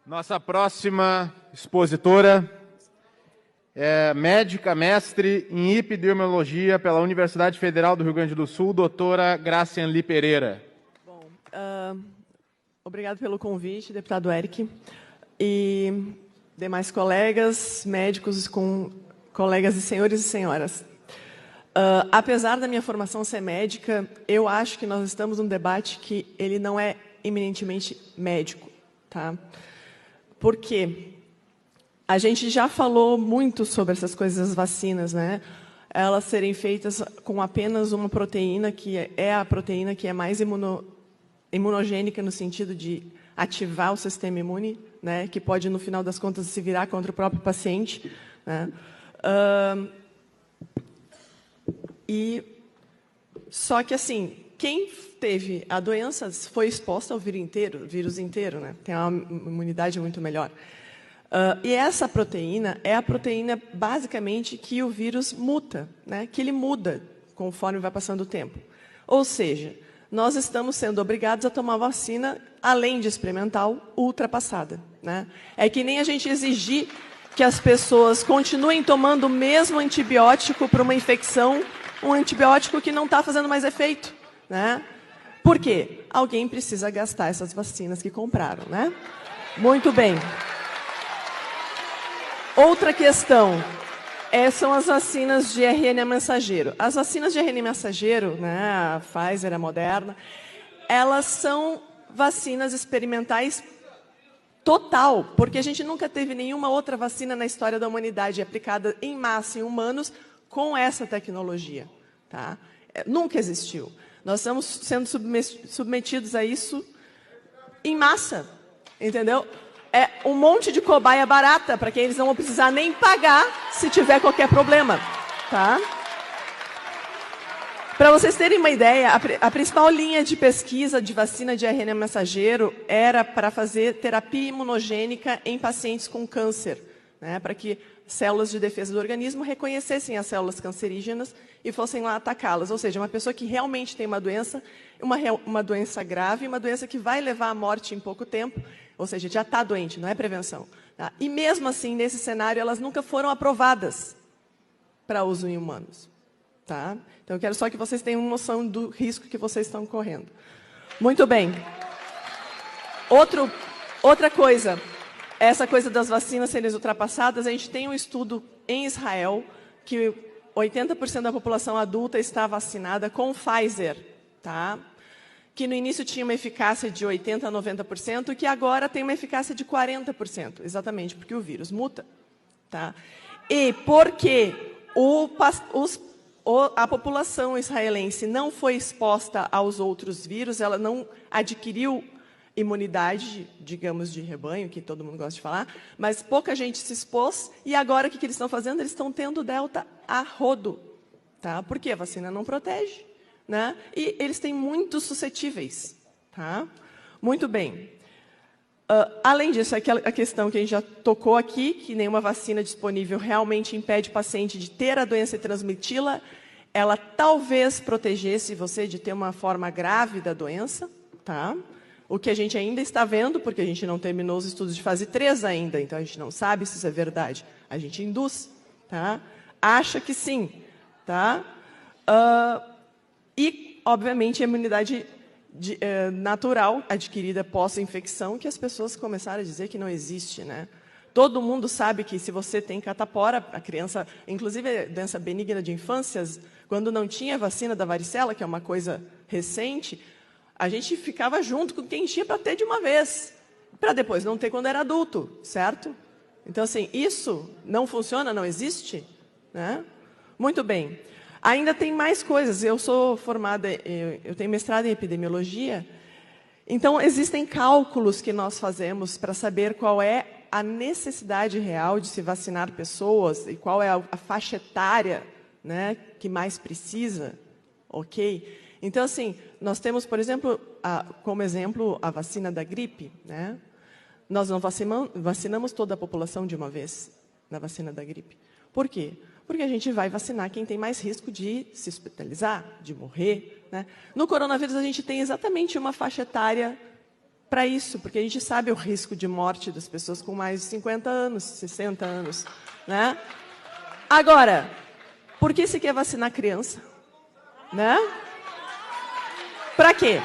Nossa próxima expositora é médica, mestre em epidemiologia pela Universidade Federal do Rio Grande do Sul, doutora Gracianli Pereira. Bom, obrigado pelo convite, deputado Eric, e demais colegas, médicos, colegas e senhores e senhoras. Apesar da minha formação ser médica, eu acho que nós estamos num debate que ele não é eminentemente médico, tá? Por quê? A gente já falou muito sobre essas coisas das vacinas, né? Elas serem feitas com apenas uma proteína, que é a proteína que é mais imunogênica no sentido de ativar o sistema imune, né? Que pode, no final das contas, se virar contra o próprio paciente, né? Só que, assim, quem teve a doença foi exposta ao vírus inteiro, né? Tem uma imunidade muito melhor. E essa proteína é a proteína, basicamente, que o vírus muta, né? Que ele muda conforme vai passando o tempo. Ou seja, nós estamos sendo obrigados a tomar vacina, além de experimental, ultrapassada, né? É que nem a gente exigir que as pessoas continuem tomando o mesmo antibiótico para uma infecção, um antibiótico que não está fazendo mais efeito, né? Por quê? Alguém precisa gastar essas vacinas que compraram, né? Muito bem. Outra questão são as vacinas de RNA mensageiro. As vacinas de RNA mensageiro, né, a Pfizer, a Moderna, elas são vacinas experimentais total, porque a gente nunca teve nenhuma outra vacina na história da humanidade aplicada em massa em humanos com essa tecnologia, tá? Nunca existiu. Nós estamos sendo submetidos a isso em massa, entendeu? É um monte de cobaia barata, para quem eles não vão precisar nem pagar se tiver qualquer problema, tá? Para vocês terem uma ideia, a principal linha de pesquisa de vacina de RNA mensageiro era para fazer terapia imunogênica em pacientes com câncer, né, para que células de defesa do organismo reconhecessem as células cancerígenas e fossem lá atacá-las. Ou seja, uma pessoa que realmente tem uma doença grave, uma doença que vai levar à morte em pouco tempo, ou seja, já está doente, não é prevenção. Tá? E mesmo assim, nesse cenário, elas nunca foram aprovadas para uso em humanos. Tá? Então, eu quero só que vocês tenham noção do risco que vocês estão correndo. Muito bem. Outra coisa, essa coisa das vacinas serem ultrapassadas, a gente tem um estudo em Israel que 80% da população adulta está vacinada com Pfizer, tá? Que no início tinha uma eficácia de 80% a 90%, e que agora tem uma eficácia de 40%, exatamente, porque o vírus muta. Tá? E porque a população israelense não foi exposta aos outros vírus, ela não adquiriu imunidade, digamos, de rebanho, que todo mundo gosta de falar, mas pouca gente se expôs, e agora o que eles estão fazendo? Eles estão tendo delta a rodo, tá? Porque a vacina não protege, né? E eles têm muito suscetíveis, tá? Muito bem. Além disso, a questão que a gente já tocou aqui, que nenhuma vacina disponível realmente impede o paciente de ter a doença e transmiti-la, ela talvez protegesse você de ter uma forma grave da doença, tá? O que a gente ainda está vendo, porque a gente não terminou os estudos de fase 3 ainda, então a gente não sabe se isso é verdade. A gente induz, tá? Acha que sim, tá? E, obviamente, a imunidade natural adquirida pós-infecção, que as pessoas começaram a dizer que não existe, né? Todo mundo sabe que se você tem catapora, a criança, inclusive doença benigna de infâncias, quando não tinha vacina da varicela, que é uma coisa recente, a gente ficava junto com quem tinha para ter de uma vez, para depois não ter quando era adulto, certo? Então, assim, isso não funciona, não existe, né? Muito bem. Ainda tem mais coisas. Eu sou formada, eu tenho mestrado em epidemiologia, então existem cálculos que nós fazemos para saber qual é a necessidade real de se vacinar pessoas e qual é a faixa etária, né, que mais precisa, ok? Então, assim, nós temos, por exemplo, como exemplo, a vacina da gripe, né? Nós não vacinamos toda a população de uma vez na vacina da gripe. Por quê? Porque a gente vai vacinar quem tem mais risco de se hospitalizar, de morrer, né? No coronavírus, a gente tem exatamente uma faixa etária para isso, porque a gente sabe o risco de morte das pessoas com mais de 50 anos, 60 anos, né? Agora, por que se quer vacinar criança? Né? Para quê?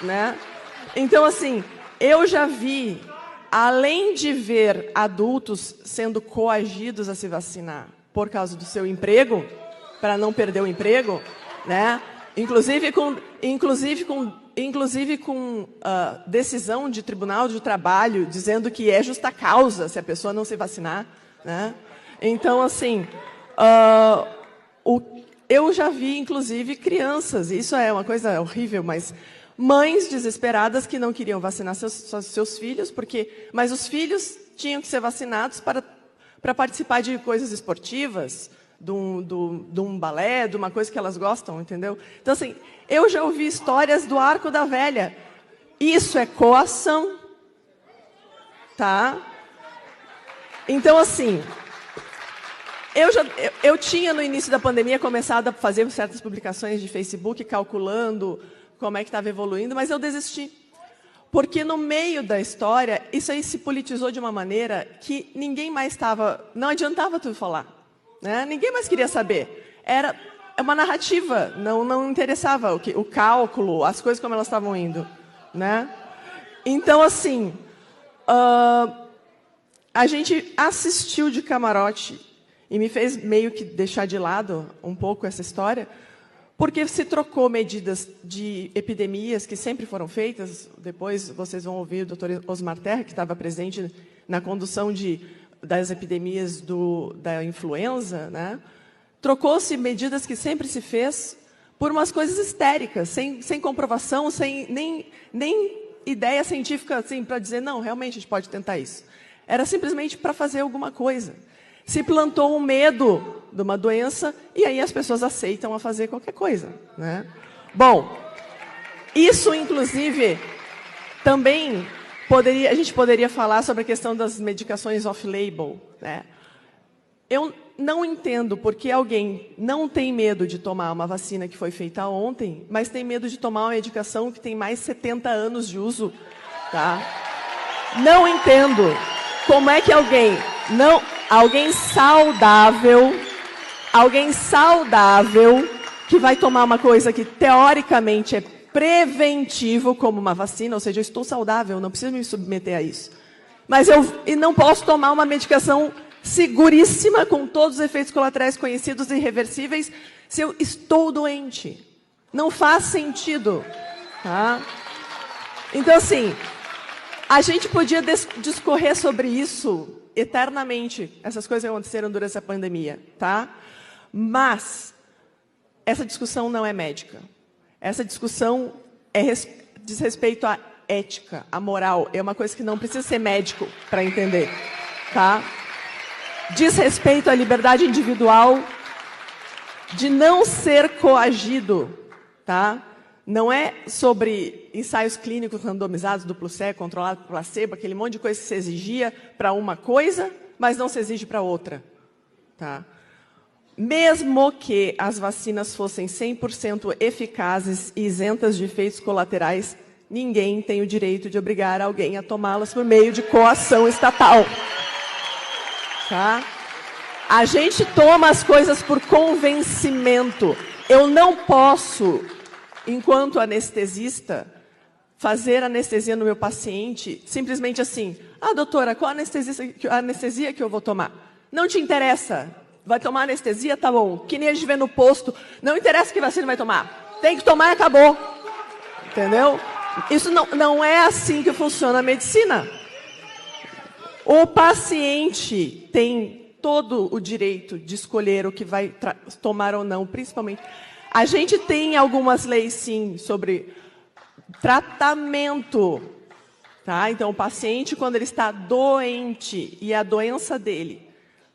Né? Então, assim, eu já vi, além de ver adultos sendo coagidos a se vacinar por causa do seu emprego, para não perder o emprego, né? Inclusive com decisão de tribunal de trabalho dizendo que é justa causa se a pessoa não se vacinar, né? Então, assim, eu já vi, inclusive, crianças, isso é uma coisa horrível, mas mães desesperadas que não queriam vacinar seus filhos, mas os filhos tinham que ser vacinados para participar de coisas esportivas, de um balé, de uma coisa que elas gostam, entendeu? Então, assim, eu já ouvi histórias do Arco da Velha. Isso é coação, tá? Então, assim, eu tinha, no início da pandemia, começado a fazer certas publicações de Facebook, calculando como é que estava evoluindo, mas eu desisti. Porque no meio da história, isso aí se politizou de uma maneira que ninguém mais estava... Não adiantava tu falar. Né? Ninguém mais queria saber. Era uma narrativa, não interessava o cálculo, as coisas como elas estavam indo. Né? Então, assim, a gente assistiu de camarote e me fez meio que deixar de lado um pouco essa história, porque se trocou medidas de epidemias que sempre foram feitas. Depois vocês vão ouvir o Dr. Osmar Terra, que estava presente na condução das epidemias da influenza, né? Trocou-se medidas que sempre se fez por umas coisas histéricas, sem comprovação, sem nem ideia científica assim, para dizer, não, realmente a gente pode tentar isso. Era simplesmente para fazer alguma coisa. Se plantou um medo de uma doença e aí as pessoas aceitam a fazer qualquer coisa. Né? Bom, isso, inclusive, também... a gente poderia falar sobre a questão das medicações off-label. Né? Eu não entendo porque alguém não tem medo de tomar uma vacina que foi feita ontem, mas tem medo de tomar uma medicação que tem mais de 70 anos de uso. Tá? Não entendo como é que alguém saudável que vai tomar uma coisa que teoricamente é preventivo, como uma vacina, ou seja, eu estou saudável, não preciso me submeter a isso. Mas eu não posso tomar uma medicação seguríssima, com todos os efeitos colaterais conhecidos e irreversíveis, se eu estou doente. Não faz sentido. Tá? Então, assim, a gente podia discorrer sobre isso eternamente. Essas coisas aconteceram durante essa pandemia. Tá? Mas essa discussão não é médica. Essa discussão diz respeito à ética, à moral. É uma coisa que não precisa ser médico para entender. Tá? Diz respeito à liberdade individual de não ser coagido. Tá? Não é sobre ensaios clínicos randomizados, duplo cego, controlado por placebo, aquele monte de coisa que se exigia para uma coisa, mas não se exige para outra. Tá? Mesmo que as vacinas fossem 100% eficazes e isentas de efeitos colaterais, ninguém tem o direito de obrigar alguém a tomá-las por meio de coação estatal. Tá? A gente toma as coisas por convencimento. Eu não posso, enquanto anestesista, fazer anestesia no meu paciente simplesmente assim. Ah, doutora, qual anestesia que eu vou tomar? Não te interessa. Vai tomar anestesia? Tá bom. Que nem a gente vê no posto. Não interessa que vacina vai tomar. Tem que tomar e acabou. Entendeu? Isso não é assim que funciona a medicina. O paciente tem todo o direito de escolher o que vai tomar ou não, principalmente. A gente tem algumas leis, sim, sobre tratamento. Tá? Então, o paciente, quando ele está doente e a doença dele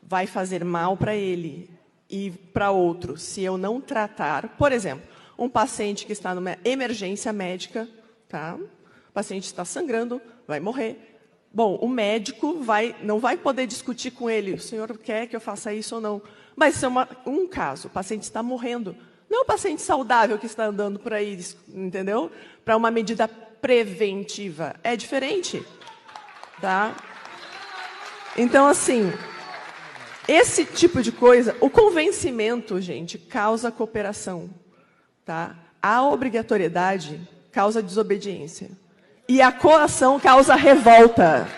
vai fazer mal para ele e para outro, se eu não tratar. Por exemplo, um paciente que está numa emergência médica, tá? O paciente está sangrando, vai morrer. Bom, o médico não vai poder discutir com ele, o senhor quer que eu faça isso ou não. Mas isso é um caso, o paciente está morrendo. Não é o paciente saudável que está andando por aí, entendeu? Para uma medida preventiva. É diferente, tá? Então, assim, esse tipo de coisa, o convencimento, gente, causa cooperação, tá? A obrigatoriedade causa desobediência. E a coação causa revolta.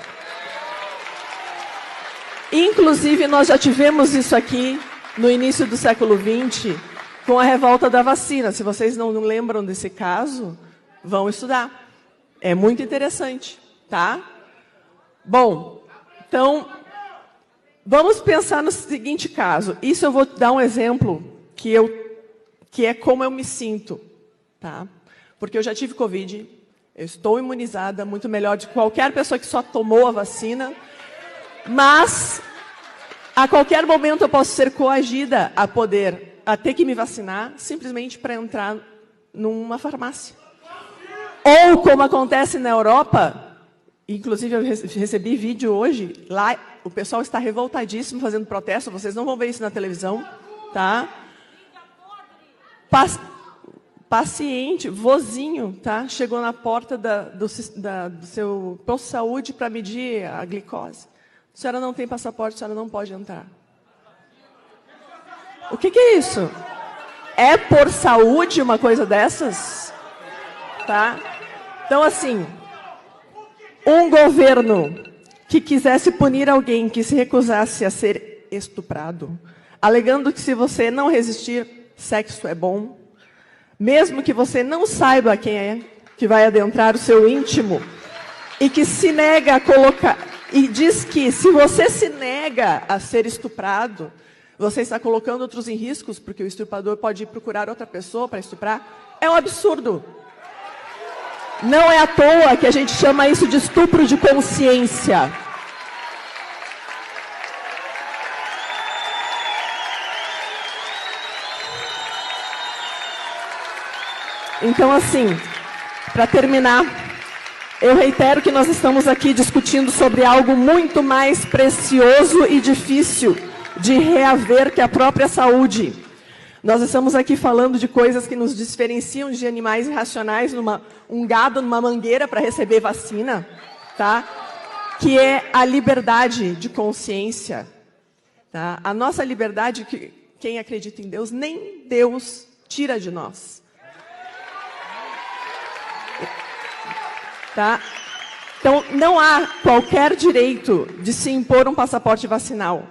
Inclusive, nós já tivemos isso aqui no início do século XX, com a revolta da vacina. Se vocês não lembram desse caso, vão estudar. É muito interessante, tá? Bom, então, vamos pensar no seguinte caso. Isso eu vou dar um exemplo que é como eu me sinto, tá? Porque eu já tive Covid, eu estou imunizada, muito melhor de qualquer pessoa que só tomou a vacina, mas a qualquer momento eu posso ser coagida a ter que me vacinar simplesmente para entrar numa farmácia. Ou, como acontece na Europa, inclusive eu recebi vídeo hoje, lá o pessoal está revoltadíssimo fazendo protesto, vocês não vão ver isso na televisão, tá? Paciente, vozinho, tá? Chegou na porta do seu posto de saúde para medir a glicose. A senhora não tem passaporte, a senhora não pode entrar. O que é isso? É por saúde uma coisa dessas? Tá? Então, assim, um governo que quisesse punir alguém que se recusasse a ser estuprado, alegando que se você não resistir, sexo é bom, mesmo que você não saiba quem é que vai adentrar o seu íntimo, e que se nega a colocar, e diz que se você se nega a ser estuprado, você está colocando outros em riscos, porque o estuprador pode ir procurar outra pessoa para estuprar, é um absurdo. Não é à toa que a gente chama isso de estupro de consciência. Então, assim, para terminar, eu reitero que nós estamos aqui discutindo sobre algo muito mais precioso e difícil de reaver que a própria saúde. Nós estamos aqui falando de coisas que nos diferenciam de animais irracionais, um gado numa mangueira para receber vacina, tá? Que é a liberdade de consciência. Tá? A nossa liberdade, que quem acredita em Deus, nem Deus tira de nós. Tá? Então, não há qualquer direito de se impor um passaporte vacinal,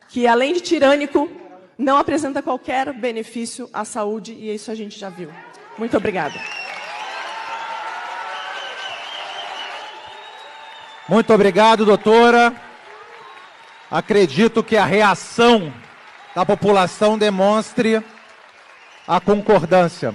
que, além de tirânico, não apresenta qualquer benefício à saúde, e isso a gente já viu. Muito obrigada. Muito obrigado, doutora. Acredito que a reação da população demonstre a concordância.